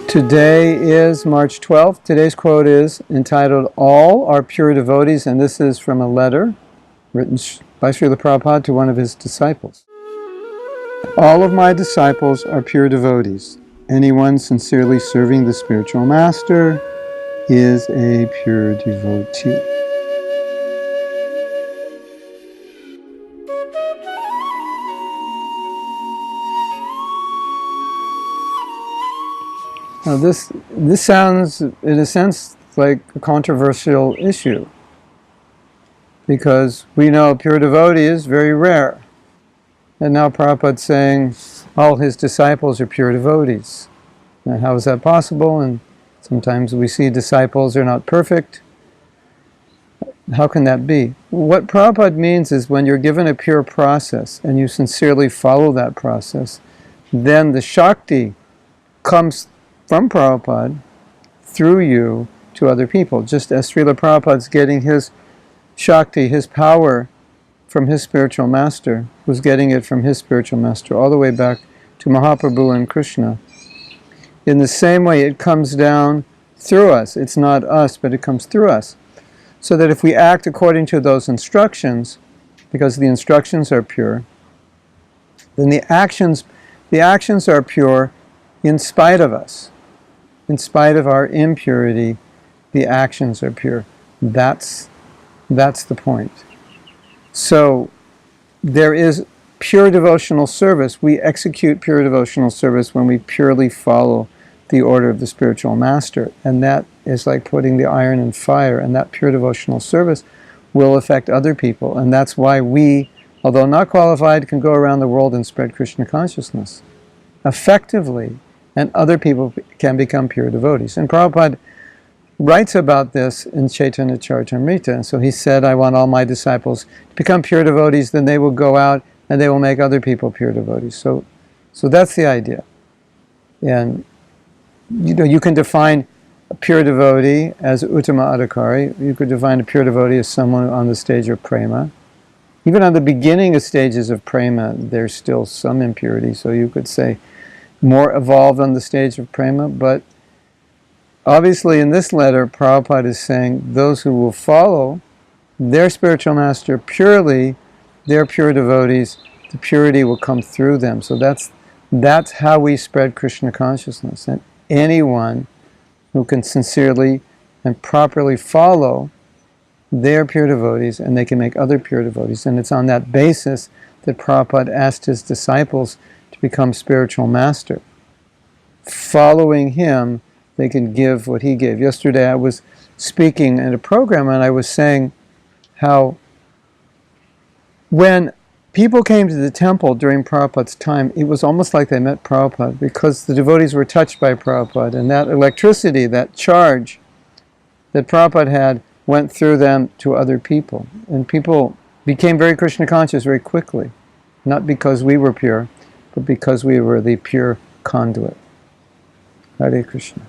Today is March 12th. Today's quote is entitled, "All are pure devotees," and this is from a letter written by Śrīla Prabhupāda to one of his disciples. All of my disciples are pure devotees. Anyone sincerely serving the spiritual master is a pure devotee. Now this sounds, in a sense, like a controversial issue, because we know pure devotee is very rare. And now Prabhupada's saying all his disciples are pure devotees. Now, how is that possible? And sometimes we see disciples are not perfect. How can that be? What Prabhupada means is when you're given a pure process and you sincerely follow that process, then the Shakti comes from Prabhupada through you to other people. Just as Śrīla Prabhupada's getting his Shakti, his power, from his spiritual master, who's getting it from his spiritual master, all the way back to Mahaprabhu and Krishna. In the same way, it comes down through us. It's not us, but it comes through us. So that if we act according to those instructions, because the instructions are pure, then the actions are pure in spite of us. In spite of our impurity, the actions are pure. That's the point. So there is pure devotional service. We execute pure devotional service when we purely follow the order of the spiritual master. And that is like putting the iron in fire. And that pure devotional service will affect other people. And that's why we, although not qualified, can go around the world and spread Krishna consciousness effectively. And other people can become pure devotees. And Prabhupada writes about this in Chaitanya Charitamrita. And so he said, I want all my disciples to become pure devotees, then they will go out and they will make other people pure devotees. So that's the idea. And you can define a pure devotee as Uttama Adhikari. You could define a pure devotee as someone on the stage of prema. Even on the beginning of stages of prema, there's still some impurity. So you could say more evolved on the stage of prema. But obviously in this letter, Prabhupada is saying those who will follow their spiritual master purely, they're pure devotees, the purity will come through them. So that's how we spread Krishna consciousness. And anyone who can sincerely and properly follow, they're pure devotees, and they can make other pure devotees. And it's on that basis that Prabhupada asked his disciples to become spiritual master. Following him, they can give what he gave. Yesterday I was speaking at a program and I was saying how when people came to the temple during Prabhupada's time, it was almost like they met Prabhupada, because the devotees were touched by Prabhupada, and that electricity, that charge that Prabhupada had went through them to other people. And people became very Krishna conscious very quickly, not because we were pure, but because we were the pure conduit. Hare Krishna.